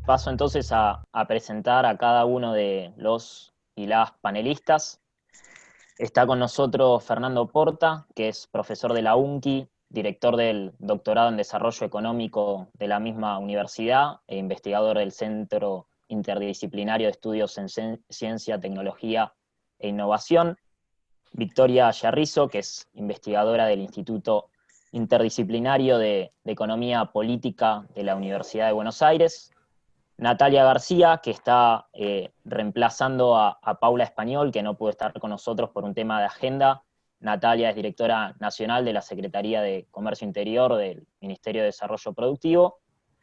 Paso entonces a presentar a cada uno de los y las panelistas. Está con nosotros Fernando Porta, que es profesor de la UNCI, director del doctorado en Desarrollo Económico de la misma universidad e investigador del Centro Interdisciplinario de Estudios en Ciencia, Tecnología e Innovación. Victoria Yarrizo, que es investigadora del Instituto Interdisciplinario de Economía Política de la Universidad de Buenos Aires. Natalia García, que está reemplazando a Paula Español, que no pudo estar con nosotros por un tema de agenda. Natalia es directora nacional de la Secretaría de Comercio Interior del Ministerio de Desarrollo Productivo.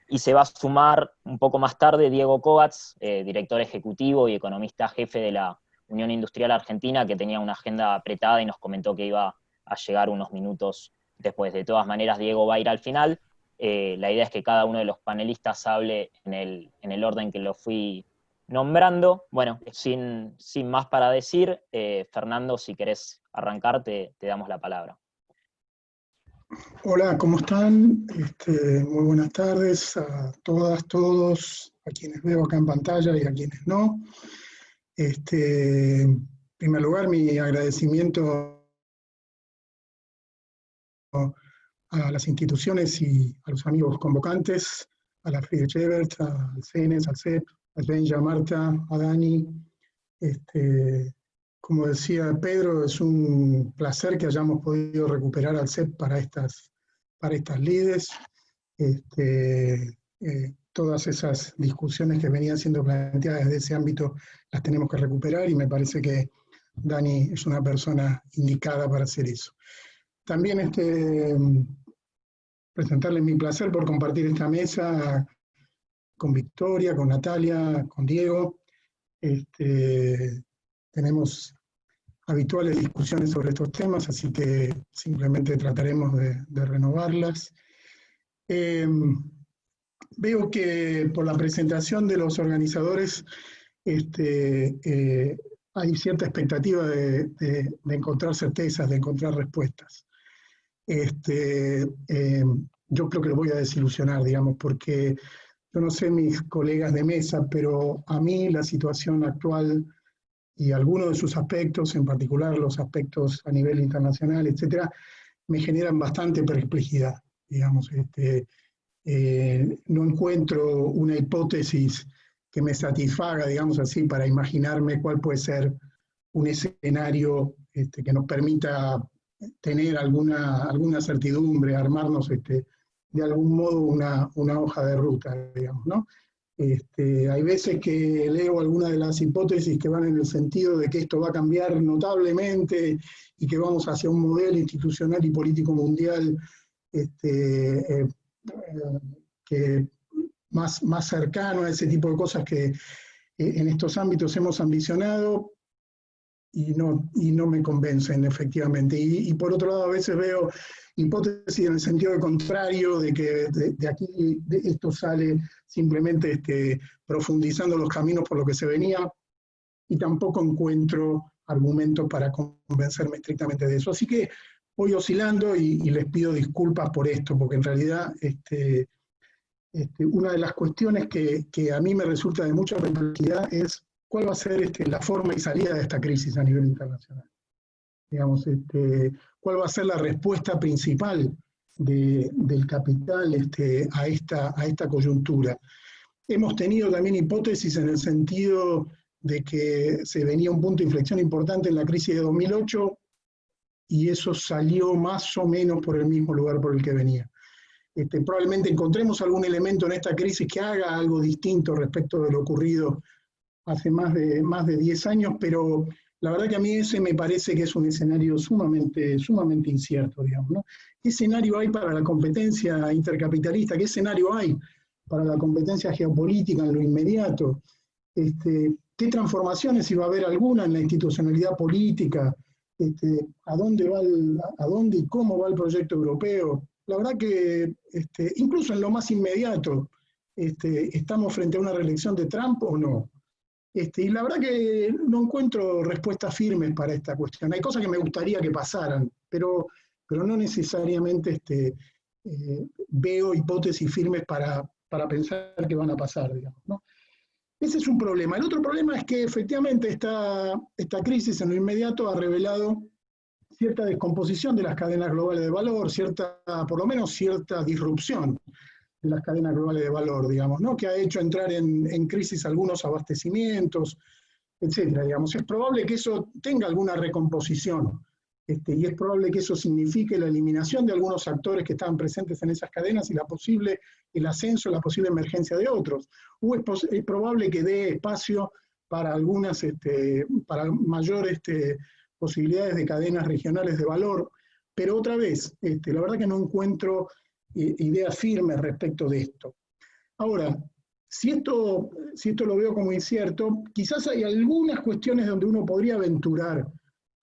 Y se va a sumar un poco más tarde Diego Kovacs, director ejecutivo y economista jefe de la Unión Industrial Argentina, que tenía una agenda apretada y nos comentó que iba a llegar unos minutos después. De todas maneras, Diego va a ir al final. La idea es que cada uno de los panelistas hable en el orden que lo fui nombrando. Bueno, sin más para decir, Fernando, si querés arrancar, te damos la palabra. Hola, ¿cómo están? Muy buenas tardes a todas, todos, a quienes veo acá en pantalla y a quienes no. En primer lugar, mi agradecimiento a las instituciones y a los amigos convocantes, a la Friedrich Ebert, al CENES, al CEP, a Svenja, a Marta, a Dani. Como decía Pedro, es un placer que hayamos podido recuperar al CEP para estas lides. Todas esas discusiones que venían siendo planteadas desde ese ámbito las tenemos que recuperar y me parece que Dani es una persona indicada para hacer eso. También presentarles mi placer por compartir esta mesa con Victoria, con Natalia, con Diego. Tenemos habituales discusiones sobre estos temas, así que simplemente trataremos de renovarlas. Veo que por la presentación de los organizadores hay cierta expectativa de encontrar certezas, de encontrar respuestas. Yo creo que lo voy a desilusionar, digamos, porque yo no sé mis colegas de mesa, pero a mí la situación actual y algunos de sus aspectos, en particular los aspectos a nivel internacional, etcétera, me generan bastante perplejidad, digamos. No encuentro una hipótesis que me satisfaga, digamos así, para imaginarme cuál puede ser un escenario que nos permita tener alguna certidumbre, armarnos de algún modo una hoja de ruta, digamos, ¿no? Hay veces que leo algunas de las hipótesis que van en el sentido de que esto va a cambiar notablemente y que vamos hacia un modelo institucional y político mundial que más cercano a ese tipo de cosas que en estos ámbitos hemos ambicionado y no me convencen efectivamente. Y por otro lado a veces veo hipótesis en el sentido contrario, de que de aquí esto sale simplemente profundizando los caminos por lo que se venía, y tampoco encuentro argumentos para convencerme estrictamente de eso. Así que voy oscilando y les pido disculpas por esto, porque en realidad una de las cuestiones que a mí me resulta de mucha perplejidad es cuál va a ser la forma y salida de esta crisis a nivel internacional. Digamos, cuál va a ser la respuesta principal del capital a esta coyuntura. Hemos tenido también hipótesis en el sentido de que se venía un punto de inflexión importante en la crisis de 2008 y eso salió más o menos por el mismo lugar por el que venía. Probablemente encontremos algún elemento en esta crisis que haga algo distinto respecto de lo ocurrido hace más de 10 años, pero la verdad que a mí ese me parece que es un escenario sumamente incierto, digamos, ¿no? ¿Qué escenario hay para la competencia intercapitalista? ¿Qué escenario hay para la competencia geopolítica en lo inmediato? ¿Qué transformaciones, si va a haber alguna, en la institucionalidad política? ¿A dónde y cómo va el proyecto europeo? La verdad que incluso en lo más inmediato, ¿estamos frente a una reelección de Trump o no? Y la verdad que no encuentro respuestas firmes para esta cuestión. Hay cosas que me gustaría que pasaran, pero no necesariamente veo hipótesis firmes para pensar que van a pasar, digamos, ¿no? Ese es un problema. El otro problema es que efectivamente esta crisis en lo inmediato ha revelado cierta descomposición de las cadenas globales de valor, por lo menos cierta disrupción de las cadenas globales de valor, digamos, ¿no? Que ha hecho entrar en crisis algunos abastecimientos, etcétera, digamos. Es probable que eso tenga alguna recomposición, y es probable que eso signifique la eliminación de algunos actores que estaban presentes en esas cadenas y el ascenso, la posible emergencia de otros. O es probable que dé espacio para algunas, para mayores posibilidades de cadenas regionales de valor, pero otra vez, la verdad que no encuentro ideas firmes respecto de esto. Ahora, si esto lo veo como incierto, quizás hay algunas cuestiones donde uno podría aventurar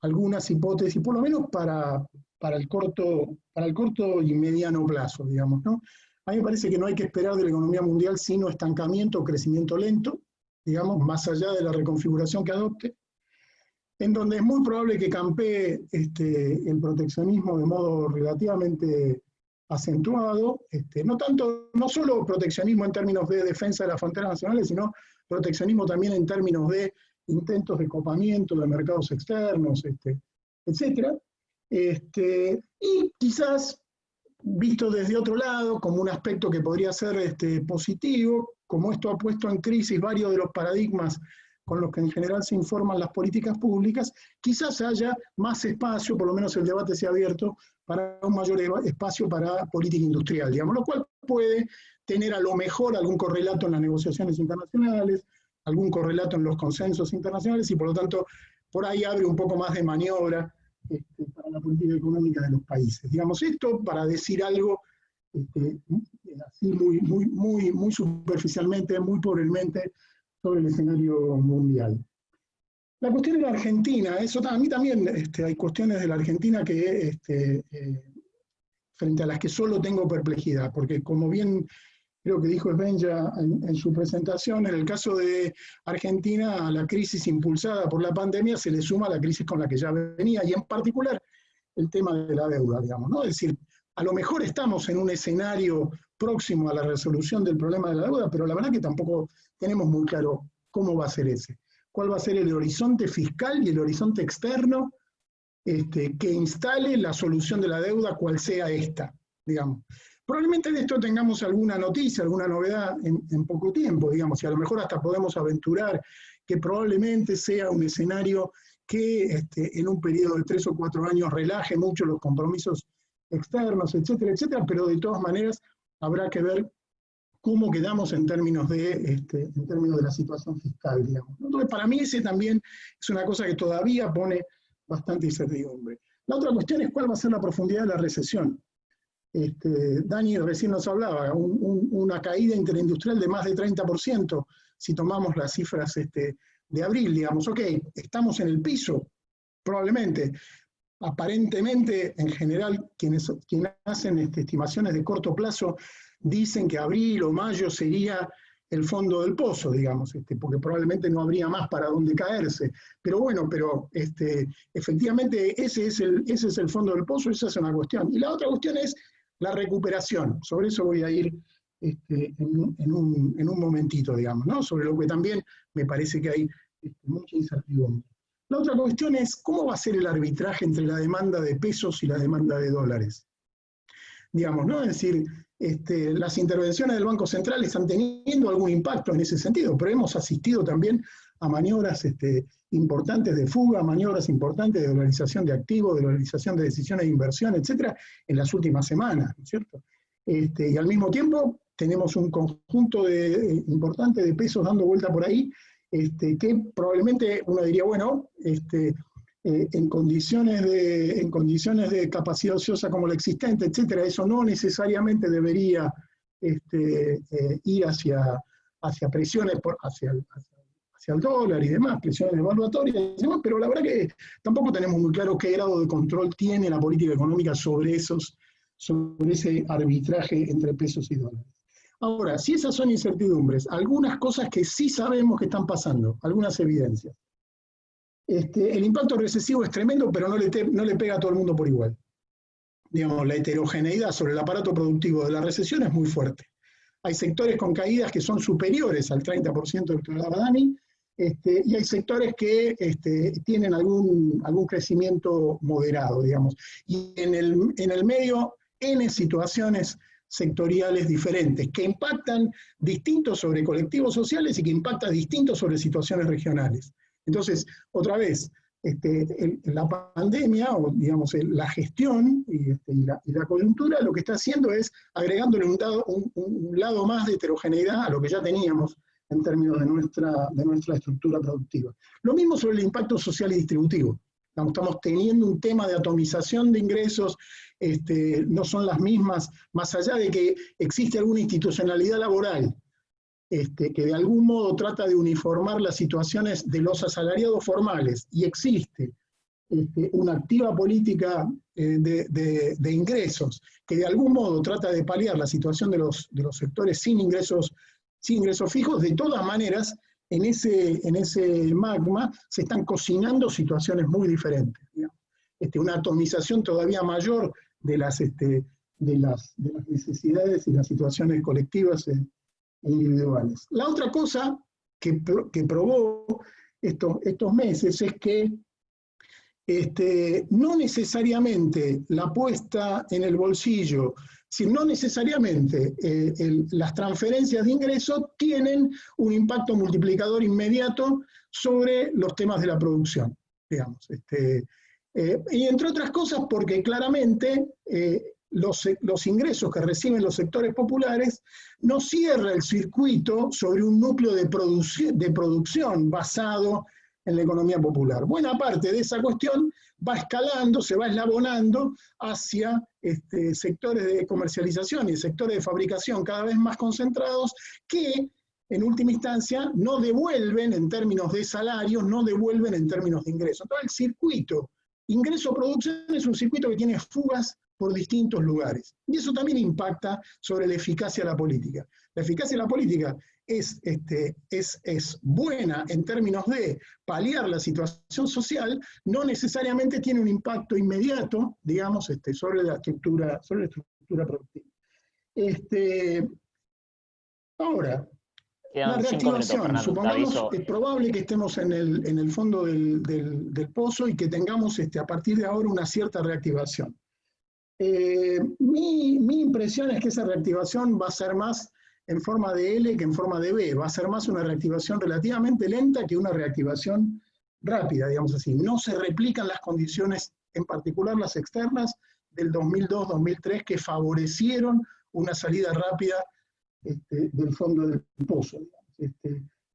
algunas hipótesis, por lo menos para el corto y mediano plazo, digamos, ¿no? A mí me parece que no hay que esperar de la economía mundial sino estancamiento o crecimiento lento, digamos, más allá de la reconfiguración que adopte, en donde es muy probable que campee el proteccionismo de modo relativamente acentuado, no solo proteccionismo en términos de defensa de las fronteras nacionales, sino proteccionismo también en términos de intentos de copamiento de mercados externos, etc. Y quizás, visto desde otro lado, como un aspecto que podría ser positivo, como esto ha puesto en crisis varios de los paradigmas con los que en general se informan las políticas públicas, quizás haya más espacio, por lo menos el debate se ha abierto, para un mayor espacio para política industrial, digamos, lo cual puede tener a lo mejor algún correlato en las negociaciones internacionales, algún correlato en los consensos internacionales, y por lo tanto, por ahí abre un poco más de maniobra para la política económica de los países. Digamos, esto para decir algo así muy superficialmente, muy pobremente, sobre el escenario mundial. La cuestión de la Argentina, a mí también hay cuestiones de la Argentina que, frente a las que solo tengo perplejidad, porque como bien creo que dijo Svenja en su presentación, en el caso de Argentina, a la crisis impulsada por la pandemia se le suma la crisis con la que ya venía, y en particular el tema de la deuda, digamos, ¿no? Es decir, a lo mejor estamos en un escenario próximo a la resolución del problema de la deuda, pero la verdad que tampoco tenemos muy claro cómo va a ser ese. ¿Cuál va a ser el horizonte fiscal y el horizonte externo que instale la solución de la deuda, cual sea esta, digamos? Probablemente de esto tengamos alguna noticia, alguna novedad en poco tiempo, digamos, y a lo mejor hasta podemos aventurar que probablemente sea un escenario que en un periodo de 3 o 4 años relaje mucho los compromisos externos, etcétera, etcétera, pero de todas maneras habrá que ver cómo quedamos en términos de la situación fiscal, digamos. Entonces, para mí ese también es una cosa que todavía pone bastante incertidumbre. La otra cuestión es cuál va a ser la profundidad de la recesión. Dani recién nos hablaba, una caída interindustrial de más de 30%, si tomamos las cifras de abril, digamos, ok, estamos en el piso, probablemente. Aparentemente, en general, quienes hacen estimaciones de corto plazo dicen que abril o mayo sería el fondo del pozo, digamos, porque probablemente no habría más para dónde caerse. Pero bueno, efectivamente ese es el fondo del pozo, esa es una cuestión. Y la otra cuestión es la recuperación. Sobre eso voy a ir en un momentito, digamos, ¿no? Sobre lo que también me parece que hay mucha incertidumbre. La otra cuestión es cómo va a ser el arbitraje entre la demanda de pesos y la demanda de dólares. Digamos, ¿no? Es decir, las intervenciones del Banco Central están teniendo algún impacto en ese sentido, pero hemos asistido también a maniobras importantes de fuga, maniobras importantes de dolarización de activos, de dolarización de decisiones de inversión, etcétera, en las últimas semanas, ¿no es cierto? Y al mismo tiempo tenemos un conjunto importante de pesos dando vuelta por ahí, que probablemente uno diría, bueno, en condiciones de capacidad ociosa como la existente, etcétera, eso no necesariamente debería ir hacia presiones hacia el dólar y demás, presiones evaluatorias y demás, pero la verdad que tampoco tenemos muy claro qué grado de control tiene la política económica sobre ese arbitraje entre pesos y dólares. Ahora, si esas son incertidumbres, algunas cosas que sí sabemos que están pasando, algunas evidencias. El impacto recesivo es tremendo, pero no le pega a todo el mundo por igual. Digamos, la heterogeneidad sobre el aparato productivo de la recesión es muy fuerte. Hay sectores con caídas que son superiores al 30% del que hablaba Dani, y hay sectores que tienen algún crecimiento moderado, digamos. Y en el medio, N situaciones sectoriales diferentes, que impactan distinto sobre colectivos sociales y que impactan distinto sobre situaciones regionales. Entonces, otra vez, la pandemia, o digamos la gestión y la coyuntura, lo que está haciendo es agregándole un lado más de heterogeneidad a lo que ya teníamos en términos de nuestra estructura productiva. Lo mismo sobre el impacto social y distributivo. Estamos teniendo un tema de atomización de ingresos, no son las mismas, más allá de que existe alguna institucionalidad laboral, que de algún modo trata de uniformar las situaciones de los asalariados formales, y existe una activa política de ingresos, que de algún modo trata de paliar la situación de los sectores sin ingresos fijos. De todas maneras, en ese magma se están cocinando situaciones muy diferentes, digamos. Una atomización todavía mayor de las necesidades y las situaciones colectivas individuales. La otra cosa que probó estos meses es que no necesariamente la puesta en el bolsillo, no necesariamente las transferencias de ingresos tienen un impacto multiplicador inmediato sobre los temas de la producción, digamos. Y entre otras cosas porque claramente los ingresos que reciben los sectores populares no cierra el circuito sobre un núcleo de producción basado en la economía popular. Buena parte de esa cuestión va escalando, se va eslabonando hacia sectores de comercialización y sectores de fabricación cada vez más concentrados, que en última instancia no devuelven en términos de salarios, no devuelven en términos de ingresos. Entonces el circuito ingreso-producción es un circuito que tiene fugas por distintos lugares. Y eso también impacta sobre la eficacia de la política. La eficacia de la política es buena en términos de paliar la situación social, no necesariamente tiene un impacto inmediato, digamos, sobre la estructura productiva. Ahora, la reactivación, supongamos, es probable que estemos en el fondo del pozo y que tengamos a partir de ahora una cierta reactivación. Mi impresión es que esa reactivación va a ser más en forma de L que en forma de V, va a ser más una reactivación relativamente lenta que una reactivación rápida, digamos así. No se replican las condiciones, en particular las externas, del 2002-2003 que favorecieron una salida rápida del fondo del pozo.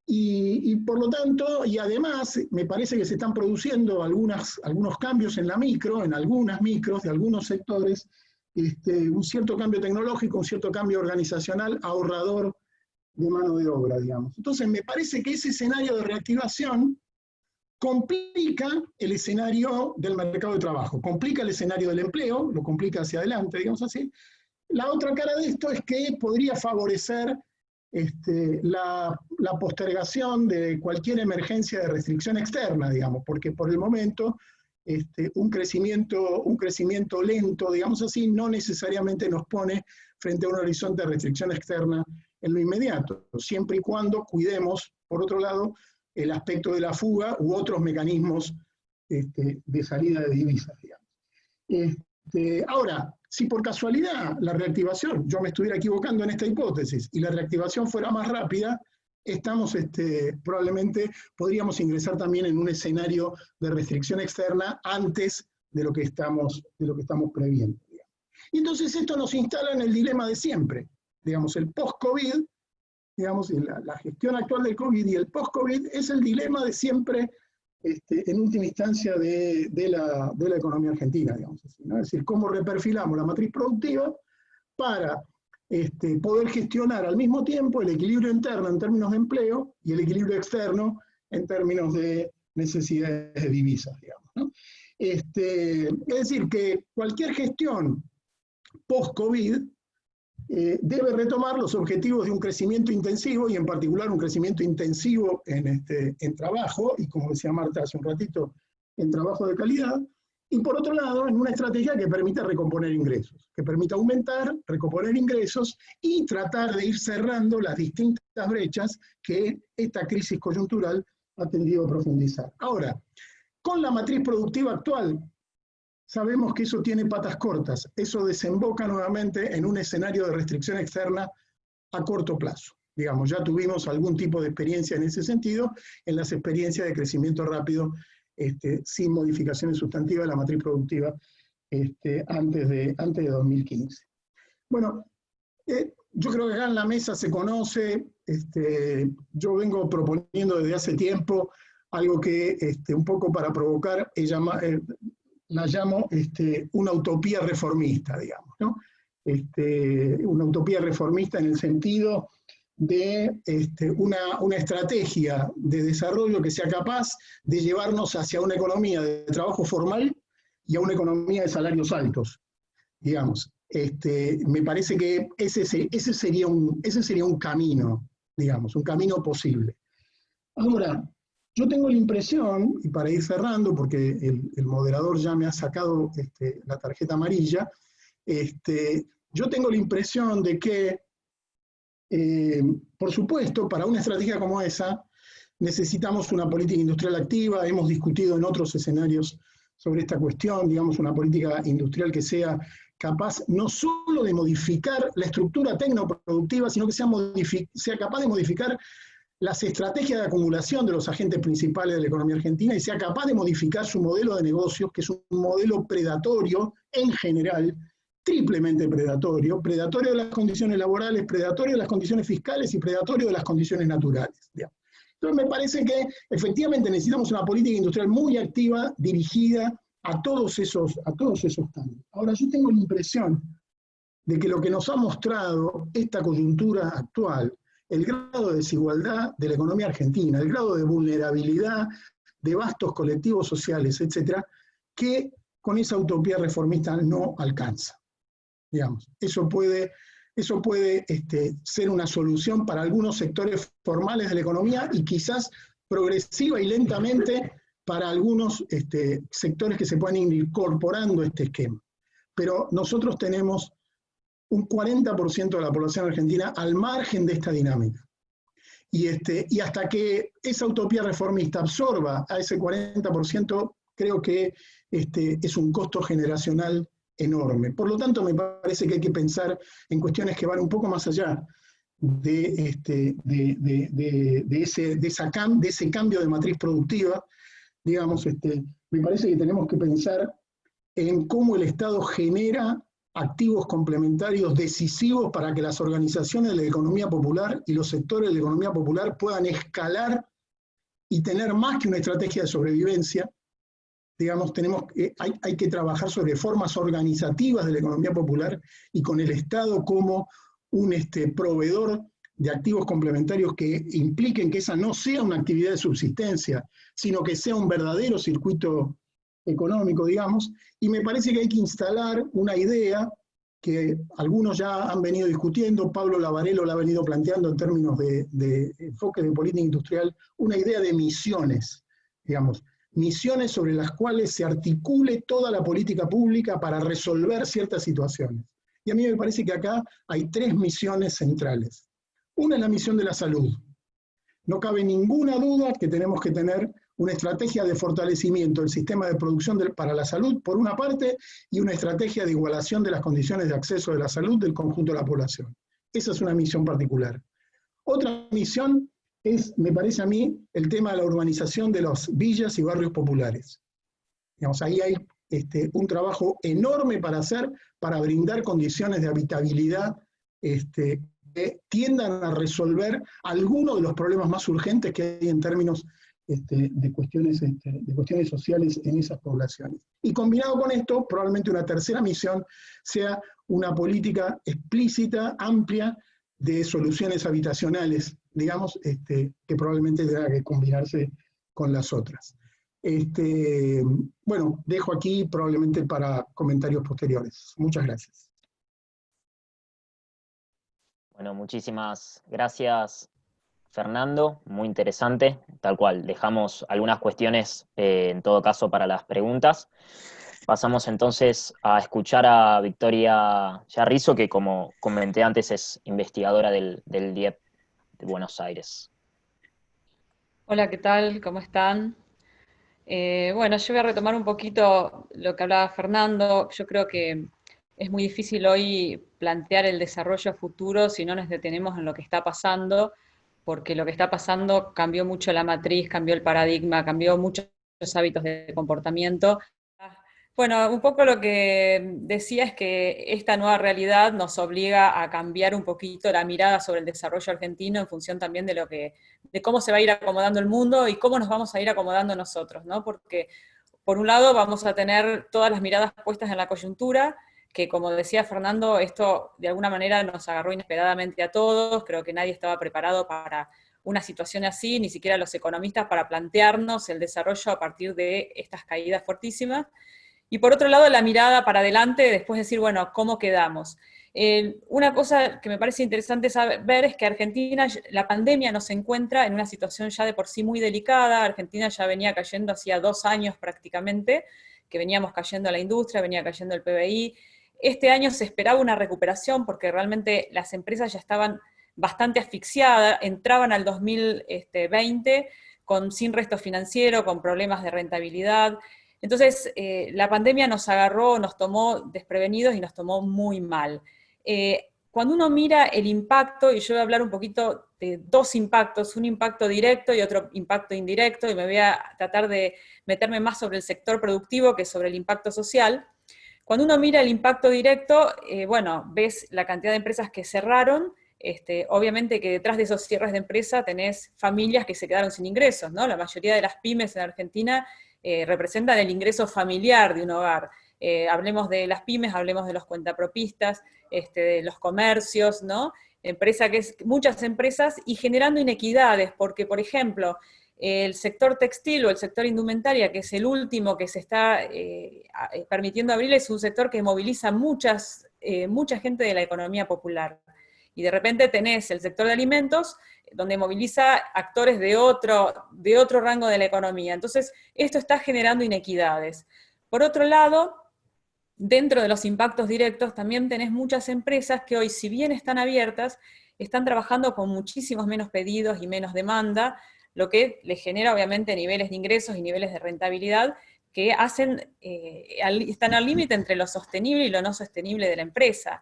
Y por lo tanto, y además, me parece que se están produciendo algunos cambios en algunas micros de algunos sectores, un cierto cambio tecnológico, un cierto cambio organizacional ahorrador de mano de obra, digamos. Entonces, me parece que ese escenario de reactivación complica el escenario del mercado de trabajo, complica el escenario del empleo, lo complica hacia adelante, digamos así. La otra cara de esto es que podría favorecer la postergación de cualquier emergencia de restricción externa, digamos, porque por el momento un crecimiento lento, digamos así, no necesariamente nos pone frente a un horizonte de restricción externa en lo inmediato, siempre y cuando cuidemos, por otro lado, el aspecto de la fuga u otros mecanismos de salida de divisas, digamos. Ahora, si por casualidad la reactivación, yo me estuviera equivocando en esta hipótesis, y la reactivación fuera más rápida, probablemente podríamos ingresar también en un escenario de restricción externa antes de lo que estamos previendo. Digamos. Y entonces esto nos instala en el dilema de siempre, digamos, el post-COVID, digamos, la gestión actual del COVID y el post-COVID es el dilema de siempre, en última instancia, de la economía argentina, digamos así, ¿no? Es decir, cómo reperfilamos la matriz productiva para poder gestionar al mismo tiempo el equilibrio interno en términos de empleo y el equilibrio externo en términos de necesidades de divisas, digamos, ¿no? Es decir, que cualquier gestión post-COVID debe retomar los objetivos de un crecimiento intensivo, y en particular un crecimiento intensivo en trabajo, y como decía Marta hace un ratito, en trabajo de calidad, y por otro lado, en una estrategia que permita recomponer ingresos, que permita aumentar, recomponer ingresos y tratar de ir cerrando las distintas brechas que esta crisis coyuntural ha tendido a profundizar. Ahora, con la matriz productiva actual, sabemos que eso tiene patas cortas. Eso desemboca nuevamente en un escenario de restricción externa a corto plazo. Digamos, ya tuvimos algún tipo de experiencia en ese sentido, en las experiencias de crecimiento rápido sin modificaciones sustantivas de la matriz productiva antes de 2015. Bueno, yo creo que acá en la mesa se conoce, yo vengo proponiendo desde hace tiempo algo que un poco para provocar la llamo una utopía reformista, digamos, ¿no? Una utopía reformista en el sentido de una estrategia de desarrollo que sea capaz de llevarnos hacia una economía de trabajo formal y a una economía de salarios altos, digamos. Me parece que ese sería un camino, digamos, un camino posible. Ahora, yo tengo la impresión, y para ir cerrando, porque el moderador ya me ha sacado la tarjeta amarilla, yo tengo la impresión de que, por supuesto, para una estrategia como esa, necesitamos una política industrial activa. Hemos discutido en otros escenarios sobre esta cuestión, digamos, una política industrial que sea capaz no solo de modificar la estructura tecnoproductiva, sino que sea capaz de modificar las estrategias de acumulación de los agentes principales de la economía argentina y sea capaz de modificar su modelo de negocios, que es un modelo predatorio en general, triplemente predatorio, predatorio de las condiciones laborales, predatorio de las condiciones fiscales y predatorio de las condiciones naturales. Digamos. Entonces me parece que efectivamente necesitamos una política industrial muy activa, dirigida a todos esos cambios. Ahora, yo tengo la impresión de que lo que nos ha mostrado esta coyuntura actual, el grado de desigualdad de la economía argentina, el grado de vulnerabilidad de vastos colectivos sociales, etcétera, que con esa utopía reformista no alcanza. Digamos, eso puede ser una solución para algunos sectores formales de la economía y quizás progresiva y lentamente para algunos sectores que se puedan ir incorporando a este esquema. Pero nosotros tenemos un 40% de la población argentina al margen de esta dinámica. Y hasta que esa utopía reformista absorba a ese 40%, creo que es un costo generacional enorme. Por lo tanto, me parece que hay que pensar en cuestiones que van un poco más allá de ese cambio de matriz productiva. Digamos, me parece que tenemos que pensar en cómo el Estado genera activos complementarios decisivos para que las organizaciones de la economía popular y los sectores de la economía popular puedan escalar y tener más que una estrategia de sobrevivencia. Digamos, hay que trabajar sobre formas organizativas de la economía popular y con el Estado como un proveedor de activos complementarios que impliquen que esa no sea una actividad de subsistencia, sino que sea un verdadero circuito económico, digamos, y me parece que hay que instalar una idea que algunos ya han venido discutiendo, Pablo Lavarello la ha venido planteando en términos de enfoque de política industrial, una idea de misiones, digamos, misiones sobre las cuales se articule toda la política pública para resolver ciertas situaciones. Y a mí me parece que acá hay 3 misiones centrales. Una es la misión de la salud. No cabe ninguna duda que tenemos que tener una estrategia de fortalecimiento del sistema de producción para la salud, por una parte, y una estrategia de igualación de las condiciones de acceso de la salud del conjunto de la población. Esa es una misión particular. Otra misión es, me parece a mí, el tema de la urbanización de las villas y barrios populares. Digamos, ahí hay un trabajo enorme para hacer, para brindar condiciones de habitabilidad que tiendan a resolver algunos de los problemas más urgentes que hay en términos de cuestiones sociales en esas poblaciones. Y combinado con esto, probablemente una tercera misión sea una política explícita, amplia, de soluciones habitacionales, digamos, que probablemente tenga que combinarse con las otras. Bueno, dejo aquí probablemente para comentarios posteriores. Muchas gracias. Bueno, muchísimas gracias, Fernando, muy interesante, tal cual. Dejamos algunas cuestiones, en todo caso, para las preguntas. Pasamos entonces a escuchar a Victoria Yarrizo, que como comenté antes es investigadora del DIEP de Buenos Aires. Hola, ¿qué tal? ¿Cómo están? Bueno, yo voy a retomar un poquito lo que hablaba Fernando. Yo creo que es muy difícil hoy plantear el desarrollo futuro si no nos detenemos en lo que está pasando, porque lo que está pasando cambió mucho la matriz, cambió el paradigma, cambió muchos hábitos de comportamiento. Bueno, un poco lo que decía es que esta nueva realidad nos obliga a cambiar un poquito la mirada sobre el desarrollo argentino en función también de cómo se va a ir acomodando el mundo y cómo nos vamos a ir acomodando nosotros, ¿no? Porque por un lado vamos a tener todas las miradas puestas en la coyuntura, que como decía Fernando, esto de alguna manera nos agarró inesperadamente a todos, creo que nadie estaba preparado para una situación así, ni siquiera los economistas para plantearnos el desarrollo a partir de estas caídas fuertísimas. Y por otro lado, la mirada para adelante, después decir, bueno, ¿cómo quedamos? Una cosa que me parece interesante ver es que Argentina, la pandemia nos encuentra en una situación ya de por sí muy delicada. Argentina ya venía cayendo hacía 2 años prácticamente, que veníamos cayendo a la industria, venía cayendo el PBI. Este año se esperaba una recuperación porque realmente las empresas ya estaban bastante asfixiadas, entraban al 2020 sin resto financiero, con problemas de rentabilidad. Entonces, la pandemia nos agarró, nos tomó desprevenidos y nos tomó muy mal. Cuando uno mira el impacto, y yo voy a hablar un poquito de dos impactos, un impacto directo y otro impacto indirecto, y me voy a tratar de meterme más sobre el sector productivo que sobre el impacto social. Cuando uno mira el impacto directo, bueno, ves la cantidad de empresas que cerraron. Obviamente que detrás de esos cierres de empresa tenés familias que se quedaron sin ingresos, ¿no? La mayoría de las pymes en Argentina representan el ingreso familiar de un hogar. Hablemos de las pymes, hablemos de los cuentapropistas, de los comercios, ¿no? Muchas empresas y generando inequidades, porque, por ejemplo, el sector textil o el sector indumentaria, que es el último que se está permitiendo abrir, es un sector que moviliza mucha gente de la economía popular. Y de repente tenés el sector de alimentos, donde moviliza actores de otro rango de la economía. Entonces, esto está generando inequidades. Por otro lado, dentro de los impactos directos, también tenés muchas empresas que hoy, si bien están abiertas, están trabajando con muchísimos menos pedidos y menos demanda, lo que les genera obviamente niveles de ingresos y niveles de rentabilidad que están al límite entre lo sostenible y lo no sostenible de la empresa.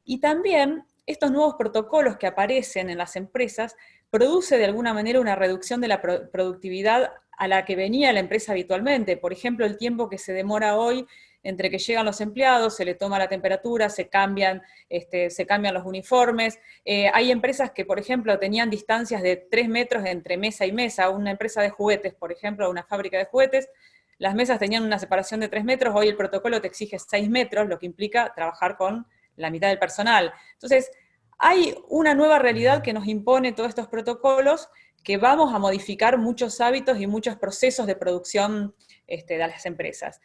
Y también estos nuevos protocolos que aparecen en las empresas produce de alguna manera una reducción de la productividad a la que venía la empresa habitualmente. Por ejemplo, el tiempo que se demora hoy entre que llegan los empleados, se le toma la temperatura, se cambian los uniformes. Hay empresas que, por ejemplo, tenían distancias de 3 metros entre mesa y mesa. Una empresa de juguetes, por ejemplo, una fábrica de juguetes, las mesas tenían una separación de 3 metros, hoy el protocolo te exige 6 metros, lo que implica trabajar con la mitad del personal. Entonces, hay una nueva realidad que nos impone todos estos protocolos, que vamos a modificar muchos hábitos y muchos procesos de producción de las empresas.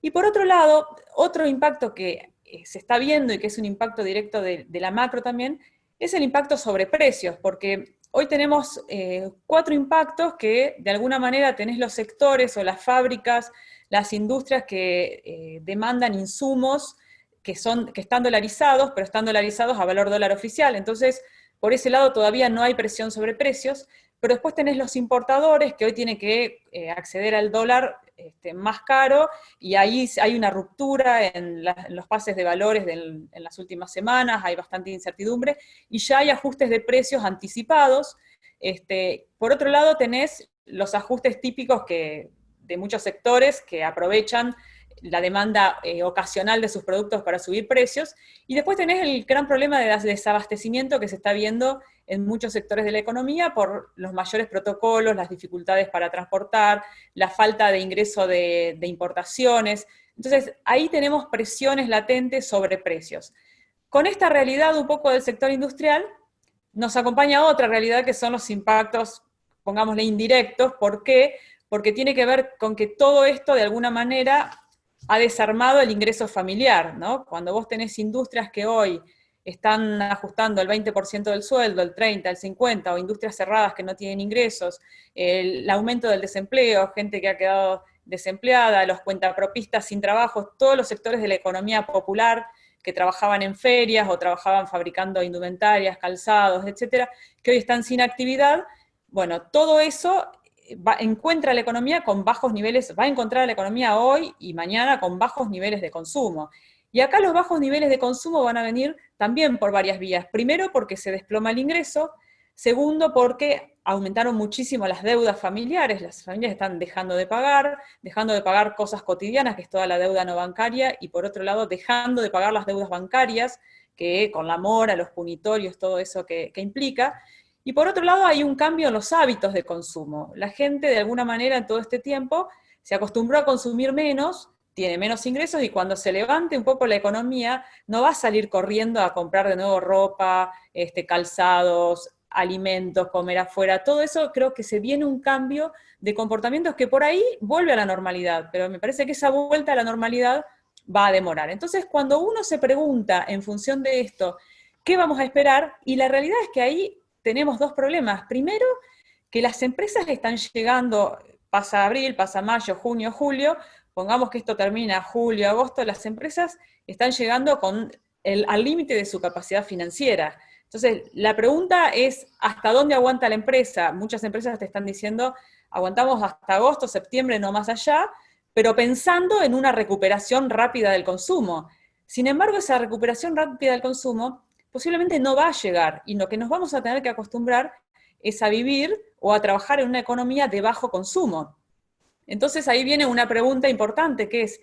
Y por otro lado, otro impacto que se está viendo y que es un impacto directo de la macro también, es el impacto sobre precios, porque hoy tenemos 4 impactos que de alguna manera tenés los sectores o las fábricas, las industrias que demandan insumos que están dolarizados, pero están dolarizados a valor dólar oficial. Entonces, por ese lado todavía no hay presión sobre precios, pero después tenés los importadores que hoy tienen que acceder al dólar más caro, y ahí hay una ruptura en los pases de valores en las últimas semanas, hay bastante incertidumbre, y ya hay ajustes de precios anticipados. Por otro lado tenés los ajustes típicos de muchos sectores que aprovechan la demanda ocasional de sus productos para subir precios, y después tenés el gran problema de desabastecimiento que se está viendo en muchos sectores de la economía por los mayores protocolos, las dificultades para transportar, la falta de ingreso de importaciones. Entonces, ahí tenemos presiones latentes sobre precios. Con esta realidad un poco del sector industrial, nos acompaña otra realidad que son los impactos, pongámosle indirectos. ¿Por qué? Porque tiene que ver con que todo esto de alguna manera ha desarmado el ingreso familiar, ¿no? Cuando vos tenés industrias que hoy están ajustando el 20% del sueldo, el 30%, el 50%, o industrias cerradas que no tienen ingresos, el aumento del desempleo, gente que ha quedado desempleada, los cuentapropistas sin trabajo, todos los sectores de la economía popular que trabajaban en ferias o trabajaban fabricando indumentarias, calzados, etcétera, que hoy están sin actividad. Bueno, todo eso encuentra la economía con bajos niveles, va a encontrar la economía hoy y mañana con bajos niveles de consumo. Y acá los bajos niveles de consumo van a venir también por varias vías. Primero, porque se desploma el ingreso. Segundo, porque aumentaron muchísimo las deudas familiares. Las familias están dejando de pagar cosas cotidianas, que es toda la deuda no bancaria, y por otro lado, dejando de pagar las deudas bancarias, que con la mora, los punitorios, todo eso que implica. Y por otro lado, hay un cambio en los hábitos de consumo. La gente, de alguna manera, en todo este tiempo, se acostumbró a consumir menos, tiene menos ingresos, y cuando se levante un poco la economía, no va a salir corriendo a comprar de nuevo ropa, calzados, alimentos, comer afuera. Todo eso creo que se viene un cambio de comportamientos que por ahí vuelve a la normalidad, pero me parece que esa vuelta a la normalidad va a demorar. Entonces, cuando uno se pregunta en función de esto, ¿qué vamos a esperar? Y la realidad es que ahí tenemos dos problemas. Primero, que las empresas están llegando, pasa abril, pasa mayo, junio, julio, pongamos que esto termina julio, agosto, las empresas están llegando al límite de su capacidad financiera. Entonces, la pregunta es, ¿hasta dónde aguanta la empresa? Muchas empresas te están diciendo, aguantamos hasta agosto, septiembre, no más allá, pero pensando en una recuperación rápida del consumo. Sin embargo, esa recuperación rápida del consumo posiblemente no va a llegar, y lo que nos vamos a tener que acostumbrar es a vivir o a trabajar en una economía de bajo consumo. Entonces ahí viene una pregunta importante, que es,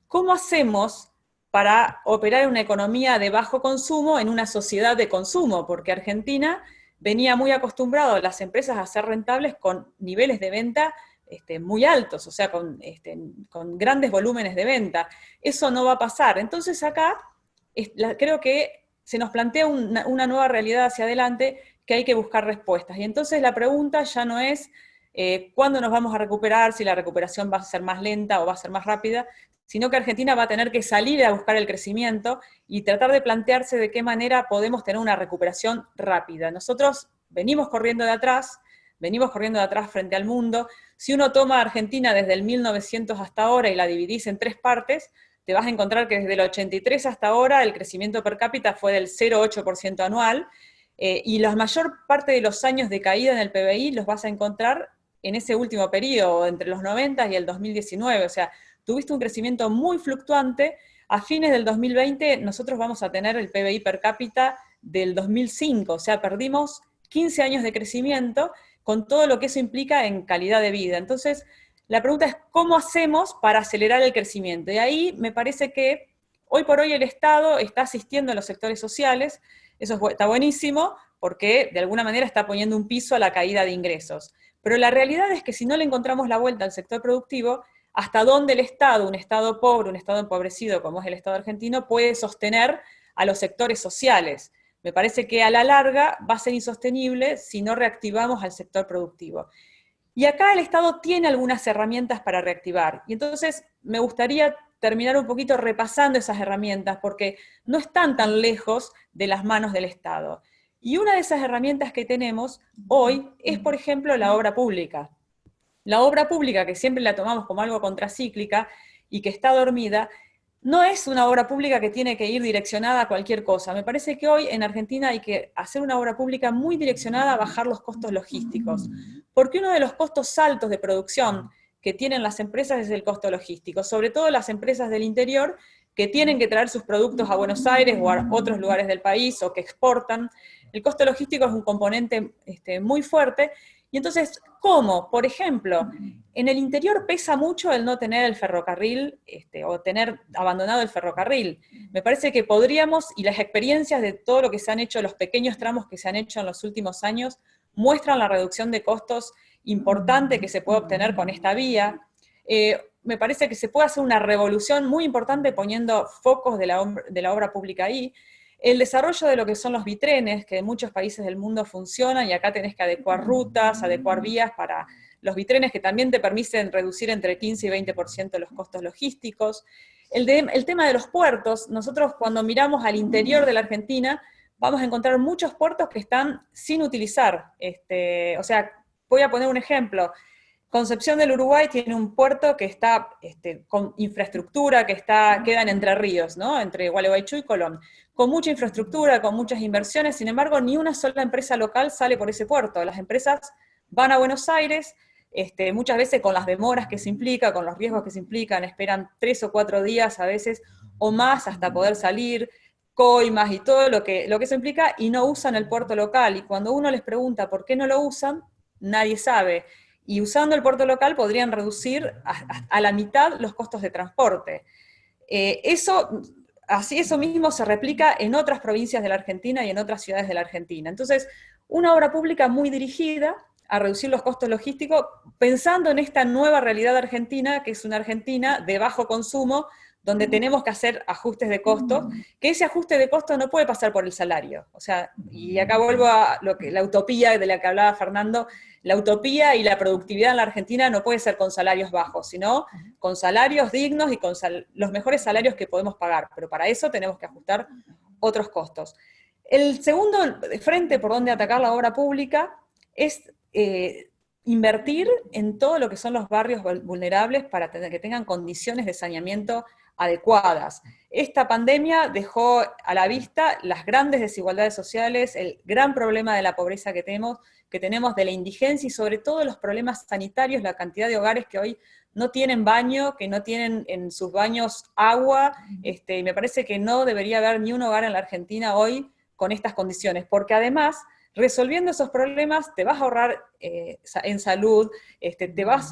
¿cómo hacemos para operar en una economía de bajo consumo en una sociedad de consumo? Porque Argentina venía muy acostumbrado a las empresas a ser rentables con niveles de venta muy altos, o sea, con grandes volúmenes de venta. Eso no va a pasar. Entonces acá creo que se nos plantea una nueva realidad hacia adelante que hay que buscar respuestas. Y entonces la pregunta ya no es cuándo nos vamos a recuperar, si la recuperación va a ser más lenta o va a ser más rápida, sino que Argentina va a tener que salir a buscar el crecimiento y tratar de plantearse de qué manera podemos tener una recuperación rápida. Nosotros venimos corriendo de atrás frente al mundo. Si uno toma Argentina desde el 1900 hasta ahora y la dividís en tres partes, te vas a encontrar que desde el 83 hasta ahora el crecimiento per cápita fue del 0,8% anual, y la mayor parte de los años de caída en el PBI los vas a encontrar en ese último periodo, entre los 90 y el 2019, o sea, tuviste un crecimiento muy fluctuante. A fines del 2020 nosotros vamos a tener el PBI per cápita del 2005, o sea, perdimos 15 años de crecimiento con todo lo que eso implica en calidad de vida. Entonces, la pregunta es, ¿cómo hacemos para acelerar el crecimiento? Y ahí me parece que hoy por hoy el Estado está asistiendo a los sectores sociales. Eso está buenísimo, porque de alguna manera está poniendo un piso a la caída de ingresos. Pero la realidad es que si no le encontramos la vuelta al sector productivo, ¿hasta dónde el Estado, un Estado pobre, un Estado empobrecido como es el Estado argentino, puede sostener a los sectores sociales? Me parece que a la larga va a ser insostenible si no reactivamos al sector productivo. Y acá el Estado tiene algunas herramientas para reactivar. Y entonces me gustaría terminar un poquito repasando esas herramientas, porque no están tan lejos de las manos del Estado. Y una de esas herramientas que tenemos hoy es, por ejemplo, la obra pública. La obra pública, que siempre la tomamos como algo contracíclica y que está dormida, no es una obra pública que tiene que ir direccionada a cualquier cosa. Me parece que hoy en Argentina hay que hacer una obra pública muy direccionada a bajar los costos logísticos, porque uno de los costos altos de producción que tienen las empresas es el costo logístico, sobre todo las empresas del interior que tienen que traer sus productos a Buenos Aires o a otros lugares del país o que exportan. El costo logístico es un componente muy fuerte. Y entonces, ¿cómo? Por ejemplo, en el interior pesa mucho el no tener el ferrocarril o tener abandonado el ferrocarril. Me parece que podríamos, y las experiencias de todo lo que se han hecho, los pequeños tramos que se han hecho en los últimos años, muestran la reducción de costos importante que se puede obtener con esta vía. Me parece que se puede hacer una revolución muy importante poniendo focos de la obra pública ahí. El desarrollo de lo que son los bitrenes, que en muchos países del mundo funcionan, y acá tenés que adecuar rutas, adecuar vías para los bitrenes que también te permiten reducir entre 15 y 20% los costos logísticos. El tema de los puertos, nosotros cuando miramos al interior de la Argentina, vamos a encontrar muchos puertos que están sin utilizar. O sea, voy a poner un ejemplo. Concepción del Uruguay tiene un puerto que está con infraestructura, queda en Entre Ríos, ¿no? Entre Gualeguaychú y Colón, con mucha infraestructura, con muchas inversiones. Sin embargo, ni una sola empresa local sale por ese puerto. Las empresas van a Buenos Aires, muchas veces con las demoras que se implica, con los riesgos que se implican, esperan 3 o 4 días a veces, o más, hasta poder salir, coimas y todo lo que eso implica, y no usan el puerto local. Y cuando uno les pregunta por qué no lo usan, nadie sabe. Y usando el puerto local podrían reducir a la mitad los costos de transporte. Eso mismo se replica en otras provincias de la Argentina y en otras ciudades de la Argentina. Entonces, una obra pública muy dirigida a reducir los costos logísticos, pensando en esta nueva realidad argentina, que es una Argentina de bajo consumo, donde tenemos que hacer ajustes de costos, que ese ajuste de costos no puede pasar por el salario. O sea, y acá vuelvo a la utopía de la que hablaba Fernando. La utopía y la productividad en la Argentina no puede ser con salarios bajos, sino con salarios dignos y con los mejores salarios que podemos pagar. Pero para eso tenemos que ajustar otros costos. El segundo frente por donde atacar la obra pública es invertir en todo lo que son los barrios vulnerables para que tengan condiciones de saneamiento adecuadas. Esta pandemia dejó a la vista las grandes desigualdades sociales, el gran problema de la pobreza que tenemos, de la indigencia y sobre todo los problemas sanitarios, la cantidad de hogares que hoy no tienen baño, que no tienen en sus baños agua, y me parece que no debería haber ni un hogar en la Argentina hoy con estas condiciones, porque además, resolviendo esos problemas, te vas a ahorrar en salud,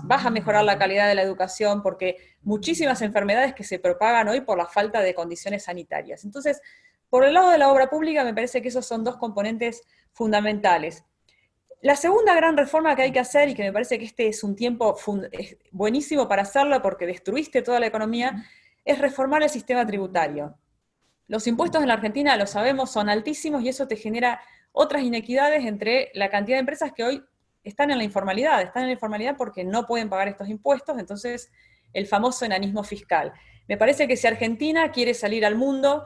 vas a mejorar la calidad de la educación, porque muchísimas enfermedades que se propagan hoy por la falta de condiciones sanitarias. Entonces, por el lado de la obra pública, me parece que esos son dos componentes fundamentales. La segunda gran reforma que hay que hacer, y que me parece que este es un tiempo buenísimo para hacerlo porque destruiste toda la economía, es reformar el sistema tributario. Los impuestos en la Argentina, lo sabemos, son altísimos y eso te genera otras inequidades entre la cantidad de empresas que hoy están en la informalidad porque no pueden pagar estos impuestos, entonces el famoso enanismo fiscal. Me parece que si Argentina quiere salir al mundo,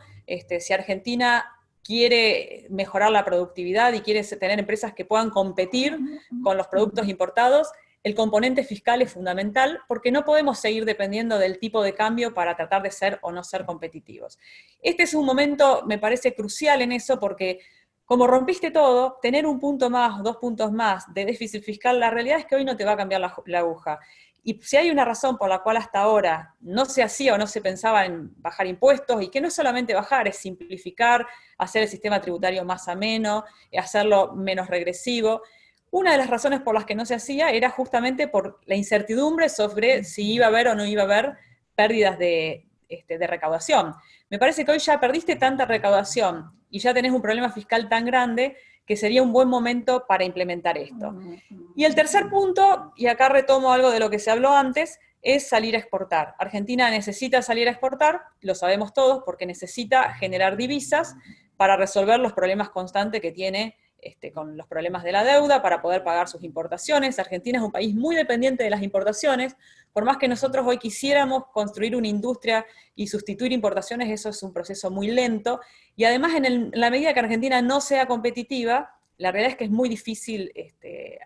si Argentina quiere mejorar la productividad y quiere tener empresas que puedan competir con los productos importados, el componente fiscal es fundamental porque no podemos seguir dependiendo del tipo de cambio para tratar de ser o no ser competitivos. Este es un momento, me parece, crucial en eso porque como rompiste todo, tener un punto más, 2 puntos más de déficit fiscal, la realidad es que hoy no te va a cambiar la aguja. Y si hay una razón por la cual hasta ahora no se hacía o no se pensaba en bajar impuestos, y que no es solamente bajar, es simplificar, hacer el sistema tributario más ameno, hacerlo menos regresivo, una de las razones por las que no se hacía era justamente por la incertidumbre sobre si iba a haber o no iba a haber pérdidas de recaudación. Me parece que hoy ya perdiste tanta recaudación y ya tenés un problema fiscal tan grande que sería un buen momento para implementar esto. Y el tercer punto, y acá retomo algo de lo que se habló antes, es salir a exportar. Argentina necesita salir a exportar, lo sabemos todos, porque necesita generar divisas para resolver los problemas constantes que tiene con los problemas de la deuda, para poder pagar sus importaciones. Argentina es un país muy dependiente de las importaciones, por más que nosotros hoy quisiéramos construir una industria y sustituir importaciones, eso es un proceso muy lento, y además en la medida que Argentina no sea competitiva, la realidad es que es muy difícil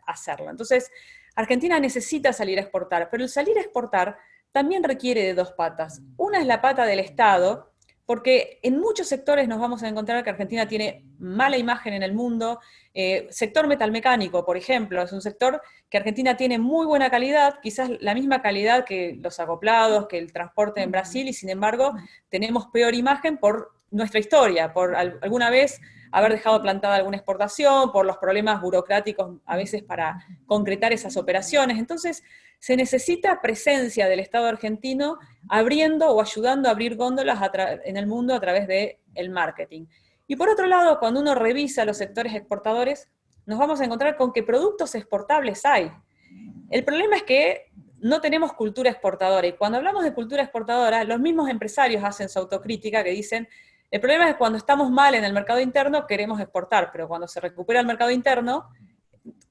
hacerlo. Entonces, Argentina necesita salir a exportar, pero el salir a exportar también requiere de 2 patas. Una es la pata del Estado, porque en muchos sectores nos vamos a encontrar que Argentina tiene mala imagen en el mundo. Sector metalmecánico, por ejemplo, es un sector que Argentina tiene muy buena calidad, quizás la misma calidad que los acoplados, que el transporte en Brasil, y sin embargo tenemos peor imagen por nuestra historia, por alguna vez haber dejado plantada alguna exportación, por los problemas burocráticos a veces para concretar esas operaciones. Entonces, se necesita presencia del Estado argentino abriendo o ayudando a abrir góndolas en el mundo a través del marketing. Y por otro lado, cuando uno revisa los sectores exportadores, nos vamos a encontrar con que productos exportables hay. El problema es que no tenemos cultura exportadora, y cuando hablamos de cultura exportadora, los mismos empresarios hacen su autocrítica que dicen, el problema es que cuando estamos mal en el mercado interno queremos exportar, pero cuando se recupera el mercado interno,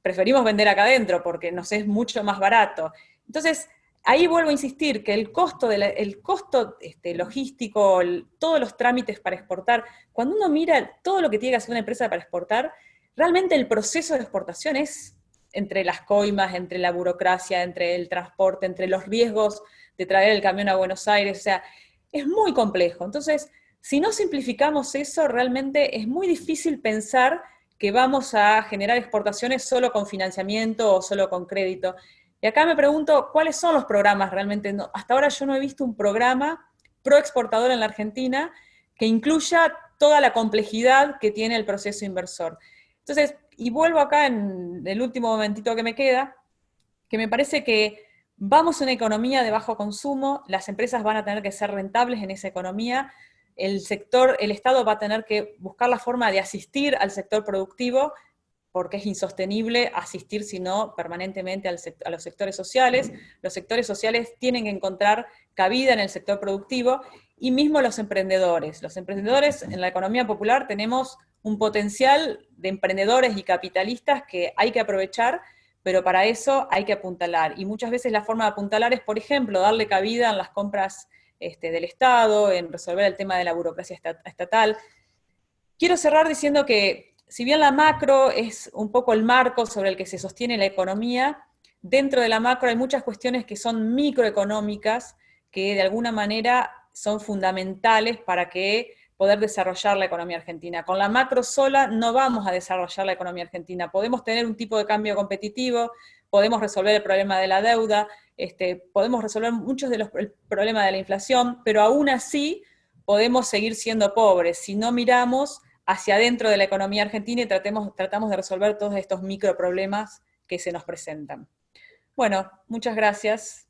preferimos vender acá adentro porque nos es mucho más barato. Entonces, ahí vuelvo a insistir que el costo, logístico, todos los trámites para exportar, cuando uno mira todo lo que tiene que hacer una empresa para exportar, realmente el proceso de exportación es entre las coimas, entre la burocracia, entre el transporte, entre los riesgos de traer el camión a Buenos Aires, o sea, es muy complejo. Entonces, si no simplificamos eso, realmente es muy difícil pensar que vamos a generar exportaciones solo con financiamiento o solo con crédito. Y acá me pregunto, ¿cuáles son los programas realmente? No, hasta ahora yo no he visto un programa pro exportador en la Argentina que incluya toda la complejidad que tiene el proceso inversor. Entonces, y vuelvo acá en el último momentito que me queda, que me parece que vamos a una economía de bajo consumo, las empresas van a tener que ser rentables en esa economía, el Estado va a tener que buscar la forma de asistir al sector productivo, porque es insostenible asistir, sino permanentemente a los sectores sociales. Los sectores sociales tienen que encontrar cabida en el sector productivo, y mismo los emprendedores. Los emprendedores en la economía popular tenemos un potencial de emprendedores y capitalistas que hay que aprovechar, pero para eso hay que apuntalar. Y muchas veces la forma de apuntalar es, por ejemplo, darle cabida en las compras del Estado, en resolver el tema de la burocracia estatal. Quiero cerrar diciendo que, si bien la macro es un poco el marco sobre el que se sostiene la economía, dentro de la macro hay muchas cuestiones que son microeconómicas, que de alguna manera son fundamentales para poder desarrollar la economía argentina. Con la macro sola no vamos a desarrollar la economía argentina. Podemos tener un tipo de cambio competitivo, podemos resolver el problema de la deuda, podemos resolver muchos de los problemas de la inflación, pero aún así podemos seguir siendo pobres si no miramos hacia adentro de la economía argentina y tratamos de resolver todos estos microproblemas que se nos presentan. Bueno, muchas gracias.